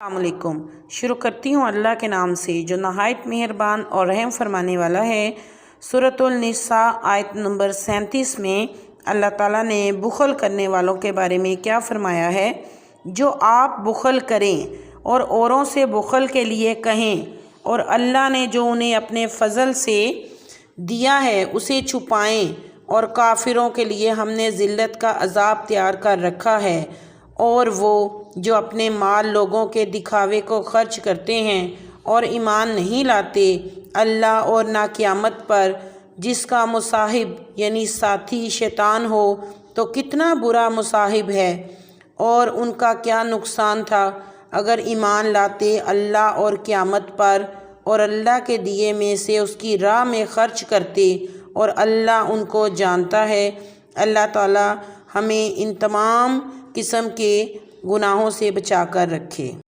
अस्सलामुअलैकुम। शुरू करती हूँ अल्लाह के नाम से जो नहायत मेहरबान और रहम फरमाने वाला है। सूरतुल निसा आयत नंबर 37 में अल्लाह ताला ने बुखल करने वालों के बारे में क्या फरमाया है। जो आप बुखल करें और औरों से बुखल के लिए कहें और अल्लाह ने जो उन्हें अपने फ़ज़ल से दिया है उसे छुपाएं और काफिरों के लिए हमने ज़िल्लत का अज़ाब तैयार कर रखा है। और वो जो अपने माल लोगों के दिखावे को खर्च करते हैं और ईमान नहीं लाते अल्लाह और ना क़यामत पर, जिसका मुसाहिब यानी साथी शैतान हो तो कितना बुरा मुसाहिब है और उनका क्या नुकसान था अगर ईमान लाते अल्लाह और क़यामत पर और अल्लाह के दिए में से उसकी राह में ख़र्च करते और अल्लाह उनको जानता है। अल्लाह ताला हमें इन तमाम किस्म के गुनाहों से बचा कर रखे।